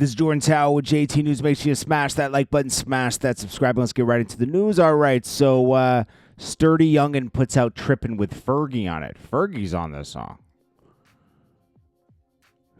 This is Jordan Tower with JT News. Make sure you smash that like button, smash that subscribe. Let's get right into the news. All right, so Sturdy Youngin puts out Trippin' with Fergie on it. Fergie's on this song.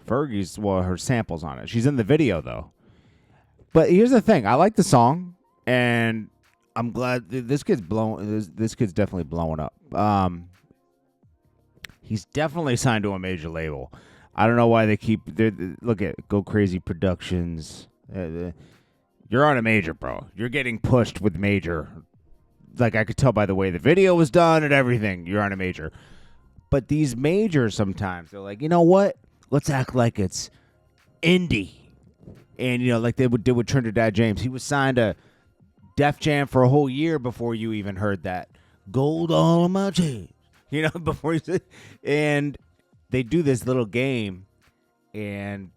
Her sample's on it. She's in the video, though. But here's the thing. I like the song, and I'm glad this kid's definitely blowing up. He's definitely signed to a major label. I don't know why they keep... Look at Go Crazy Productions. You're on a major, bro. You're getting pushed with major. Like, I could tell by the way the video was done and everything. You're on a major. But these majors sometimes, they're like, you know what? Let's act like it's indie. And, you know, like they did with Trinidad James. He was signed to Def Jam for a whole year before you even heard that. Gold all on my chains. You know, before he... And... they do this little game, and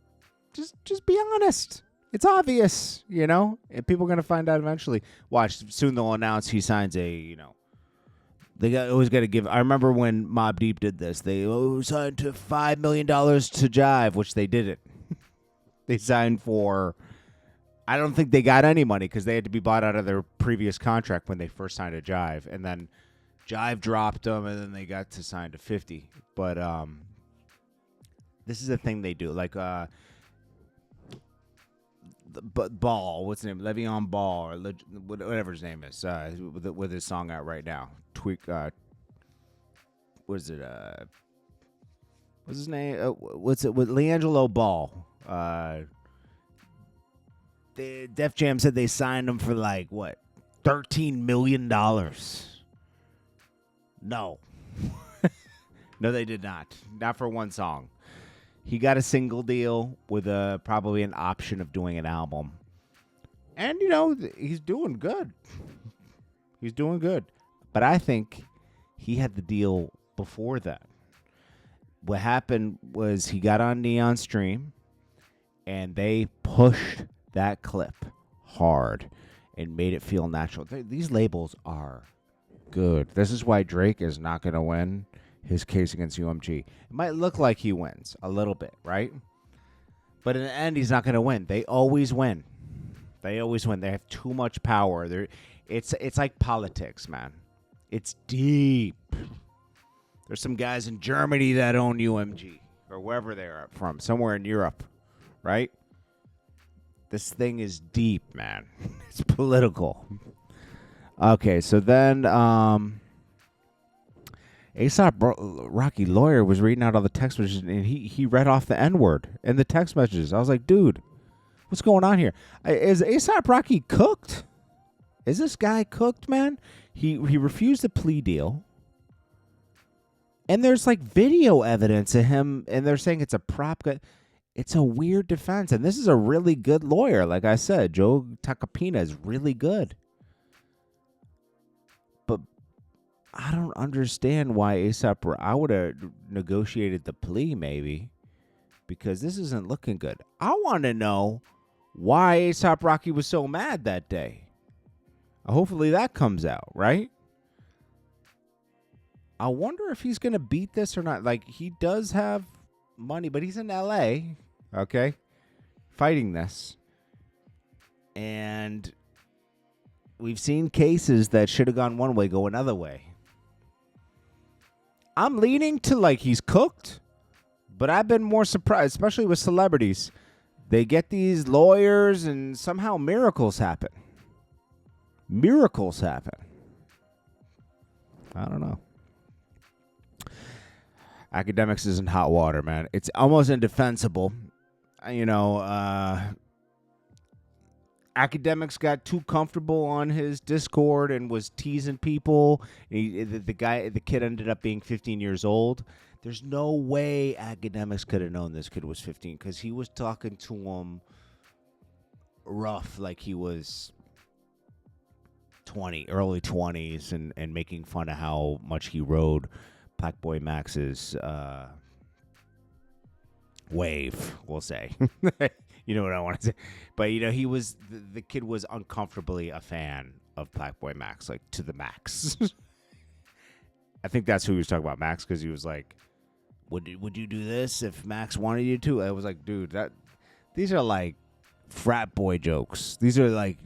just be honest. It's obvious, you know, and people are going to find out eventually. Watch, soon they'll announce he signs a, you know, always got to give. I remember when Mobb Deep did this. They signed to $5 million to Jive, which they didn't. They signed for, I don't think they got any money because they had to be bought out of their previous contract when they first signed to Jive. And then Jive dropped them, and then they got to sign to 50. But, this is a thing they do, like Ball. What's his name? Le'Veon Ball, or whatever his name is, with his song out right now. What is it? What's his name? What's it with LiAngelo Ball? The Def Jam said they signed him for like what, $13 million. No, no, they did not. Not for one song. He got a single deal with probably an option of doing an album. And, you know, he's doing good. He's doing good. But I think he had the deal before that. What happened was he got on Neon Stream, and they pushed that clip hard and made it feel natural. These labels are good. This is why Drake is not going to win his case against UMG. It might look like he wins a little bit, right? But in the end, he's not going to win. They always win. They always win. They have too much power. It's like politics, man. It's deep. There's some guys in Germany that own UMG, or wherever they're from, somewhere in Europe, right? This thing is deep, man. It's political. Okay, so then... A$AP Rocky lawyer was reading out all the text messages, and he read off the N-word in the text messages. I was like, dude, what's going on here? Is A$AP Rocky cooked? Is this guy cooked, man? He refused a plea deal, and there's like video evidence of him, and they're saying it's a prop. It's a weird defense, and this is a really good lawyer. Like I said, Joe Tacopina is really good. I don't understand why A$AP. I would have negotiated the plea maybe, because this isn't looking good. I want to know why A$AP Rocky was so mad that day. Hopefully that comes out, right? I wonder if he's going to beat this or not. Like, he does have money, but he's in LA, okay, fighting this. And we've seen cases that should have gone one way go another way. I'm leaning to like he's cooked, but I've been more surprised, especially with celebrities. They get these lawyers and somehow miracles happen. Miracles happen. I don't know. Akademiks is in hot water, man. It's almost indefensible. You know, Akademiks got too comfortable on his Discord and was teasing people. The kid ended up being 15 years old. There's no way Akademiks could have known this kid was 15 because he was talking to him rough, like he was 20, early 20s, and making fun of how much he rode Pac-Boy Max's wave, we'll say. You know what I want to say. But, you know, the kid was uncomfortably a fan of Pac-Boy Max, like, to the max. I think that's who he was talking about, Max, because he was like, would you do this if Max wanted you to? I was like, dude, these are like frat boy jokes. These are like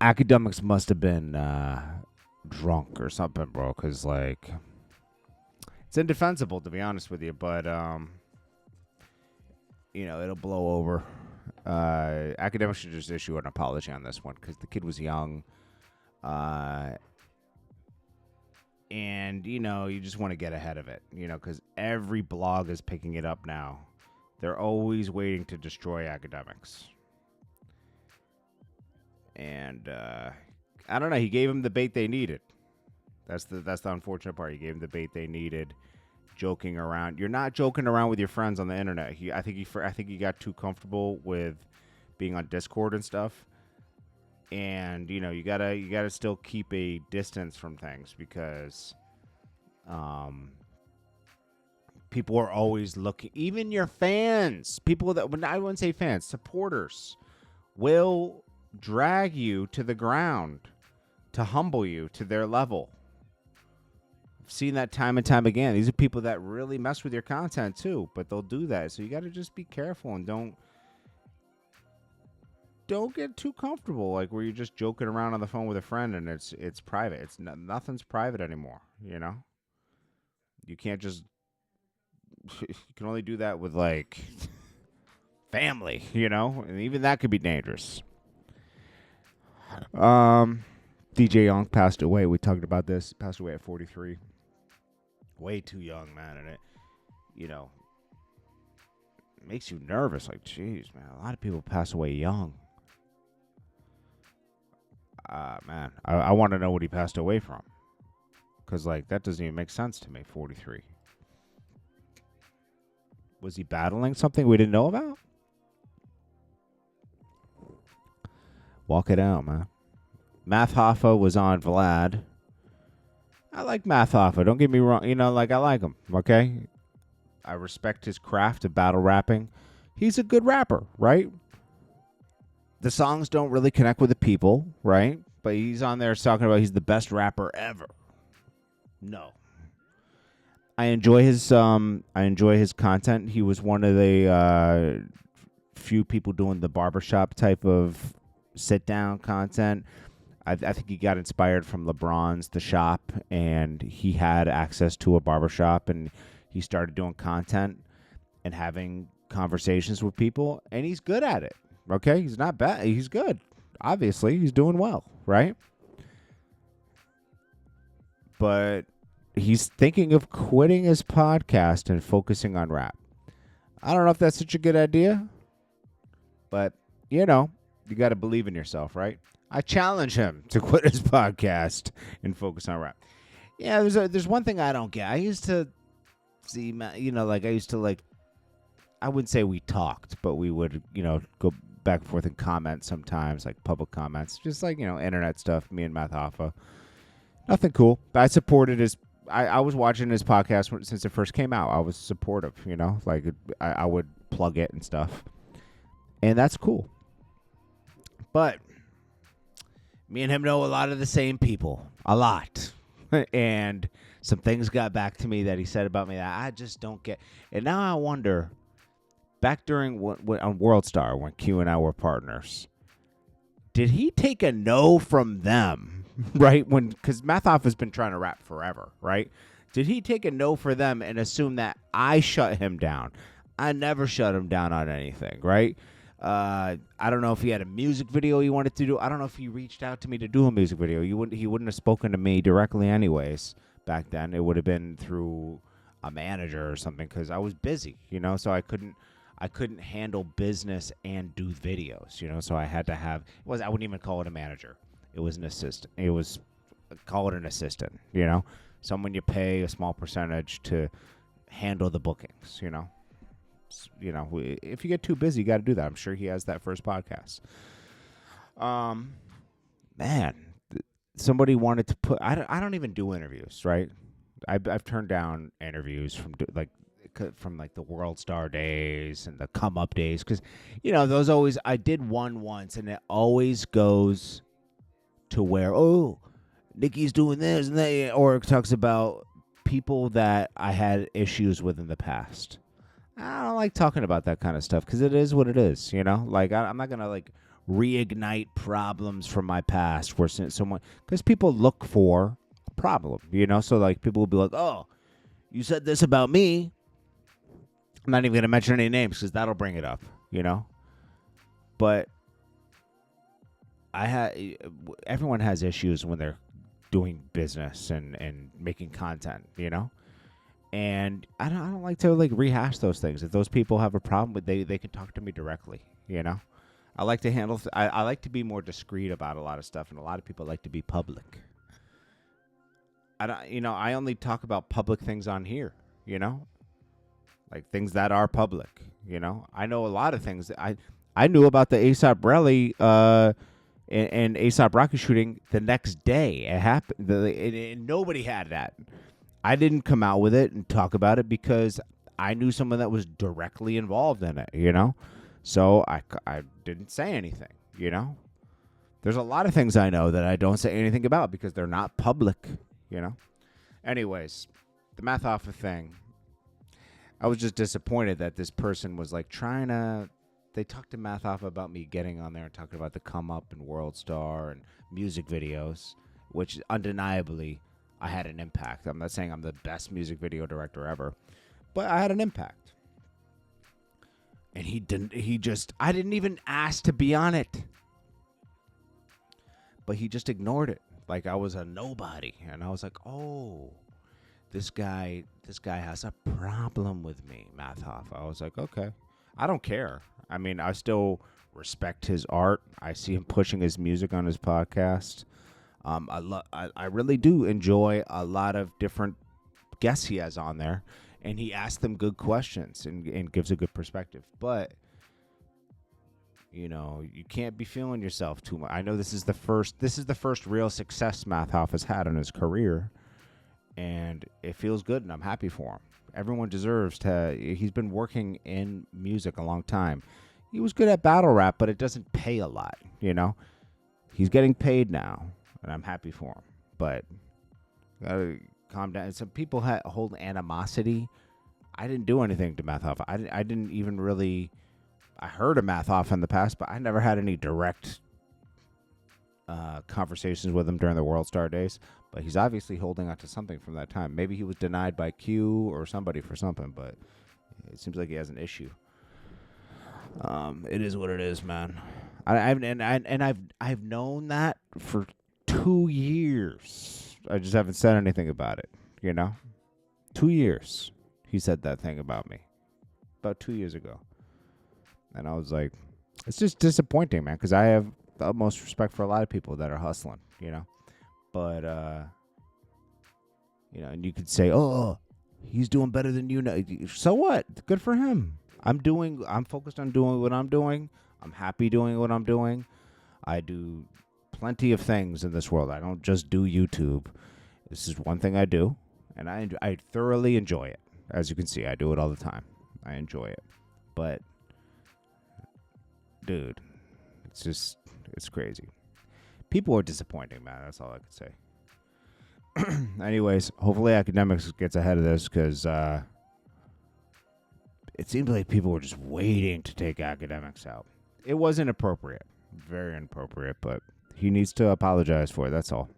Akademiks must have been drunk or something, bro. Because like it's indefensible to be honest with you, but it'll blow over. Akademiks should just issue an apology on this one because the kid was young. And, you just want to get ahead of it, because every blog is picking it up now. They're always waiting to destroy Akademiks. And, I don't know. He gave them the bait they needed. That's the unfortunate part. He gave them the bait they needed. Joking around. You're not joking around with your friends on the internet. I think he got too comfortable with being on Discord and stuff. And you gotta still keep a distance from things because people are always looking. Even your fans, people that I wouldn't say fans, supporters, will drag you to the ground to humble you to their level. I've seen that time and time again. These are people that really mess with your content too, but they'll do that. So you got to just be careful and don't get too comfortable, like where you're just joking around on the phone with a friend and it's private. Nothing's private anymore. You can't just. You can only do that with like family, and even that could be dangerous. DJ Young passed away. We talked about this. Passed away at 43. Way too young, man, and it makes you nervous. Like, geez, man, a lot of people pass away young. Man, I want to know what he passed away from. Because, like, that doesn't even make sense to me, 43. Was he battling something we didn't know about? Walk it out, man. Math Hoffa was on Vlad. I like Math Hoffa. Don't get me wrong. I like him, okay? I respect his craft of battle rapping. He's a good rapper, right? The songs don't really connect with the people, right? But he's on there talking about he's the best rapper ever. No. I enjoy his content. He was one of the few people doing the barbershop type of sit-down content. I think he got inspired from LeBron's The Shop, and he had access to a barbershop, and he started doing content and having conversations with people, and he's good at it. Okay, he's not bad. He's good. Obviously, he's doing well, right? But he's thinking of quitting his podcast and focusing on rap. I don't know if that's such a good idea, but, you got to believe in yourself, right? I challenge him to quit his podcast and focus on rap. Yeah, there's one thing I don't get. I used to see, I wouldn't say we talked, but we would, go back and forth and comment sometimes, like public comments, just like, internet stuff, me and Math Hoffa. Nothing cool. But I supported I was watching his podcast since it first came out. I was supportive, like I would plug it and stuff. And that's cool. But me and him know a lot of the same people. A lot. And some things got back to me that he said about me that I just don't get. And now I wonder, back during on World Star when Q and I were partners, did he take a no from them, right? Because Mathoff has been trying to rap forever, right? Did he take a no for them and assume that I shut him down? I never shut him down on anything, right? I don't know if he had a music video he wanted to do. I don't know if he reached out to me to do a music video. He wouldn't have spoken to me directly anyways back then. It would have been through a manager or something because I was busy, so I couldn't handle business and do videos, so I had to have I wouldn't even call it a manager. It was an assistant. Call it an assistant, someone you pay a small percentage to handle the bookings, if you get too busy, you got to do that. I'm sure he has that for his podcast. Man, somebody wanted to put. I don't even do interviews, right? I've turned down interviews from the World Star days and the Come Up days because those always. I did one once, and it always goes to where Nikki's doing this and that, or it talks about people that I had issues with in the past. I don't like talking about that kind of stuff because it is what it is, you know? Like, I'm not going to, like, reignite problems from my past where someone, because people look for a problem, you know? So, like, people will be like, oh, you said this about me. I'm not even going to mention any names because that'll bring it up, you know? But everyone has issues when they're doing business and making content, you know? And I don't like to like rehash those things. If those people have a problem with, they can talk to me directly, you know? I like to handle I like to be more discreet about a lot of stuff, and a lot of people like to be public. I only talk about public things on here, you know? Like things that are public, you know? I know a lot of things. I knew about the ASAP Rally and ASAP Rocky shooting the next day. It happened. Nobody had that. I didn't come out with it and talk about it because I knew someone that was directly involved in it, you know? So I didn't say anything, you know? There's a lot of things I know that I don't say anything about because they're not public, you know? Anyways, the Math Hoffa thing. I was just disappointed that this person was like they talked to Math Hoffa about me getting on there and talking about the Come Up and World Star and music videos, which undeniably I had an impact. I'm not saying I'm the best music video director ever, but I had an impact. And I didn't even ask to be on it. But he just ignored it. Like I was a nobody. And I was like, oh, this guy has a problem with me, Math Hoffa. I was like, okay. I don't care. I mean, I still respect his art. I see him pushing his music on his podcast. I really do enjoy a lot of different guests he has on there, and he asks them good questions and gives a good perspective. But you know, you can't be feeling yourself too much. I know this is the first real success Math Hoffa's had in his career, and it feels good, and I'm happy for him. Everyone deserves to. He's been working in music a long time. He was good at battle rap, but it doesn't pay a lot, you know? He's getting paid now, and I'm happy for him. But gotta calm down. Some people hold animosity. I didn't do anything to Math Hoffa. I didn't even really... I heard of Math Hoffa in the past, but I never had any direct conversations with him during the World Star days. But he's obviously holding on to something from that time. Maybe he was denied by Q or somebody for something, but it seems like he has an issue. It is what it is, man. I've known that for 2 years. I just haven't said anything about it, you know? 2 years he said that thing about me. About 2 years ago. And I was like, it's just disappointing, man, because I have the utmost respect for a lot of people that are hustling, you know? But, you know, and you could say, oh, he's doing better than you know. So what? Good for him. I'm focused on doing what I'm doing. I'm happy doing what I'm doing. I do plenty of things in this world. I don't just do YouTube. This is one thing I do, and I thoroughly enjoy it. As you can see, I do it all the time. I enjoy it. But, dude, it's crazy. People are disappointing, man. That's all I could say. Anyways, hopefully Akademiks gets ahead of this because it seemed like people were just waiting to take Akademiks out. It was inappropriate. Very inappropriate, but he needs to apologize for it, that's all.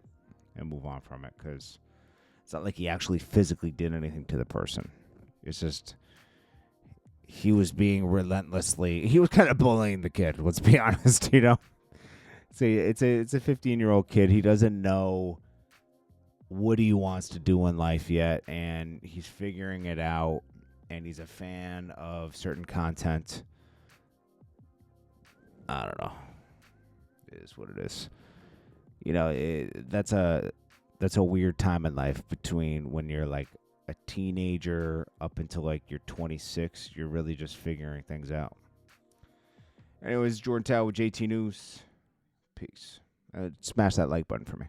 And move on from it because it's not like he actually physically did anything to the person. It's just he was being he was kind of bullying the kid, let's be honest, you know? See, it's a 15-year-old kid. He doesn't know what he wants to do in life yet, and he's figuring it out, and he's a fan of certain content. I don't know. It is what it is. You know, that's a weird time in life between when you're like a teenager up until like you're 26. You're really just figuring things out. Anyways, Jordan Tower with JT News. Peace. Smash that like button for me.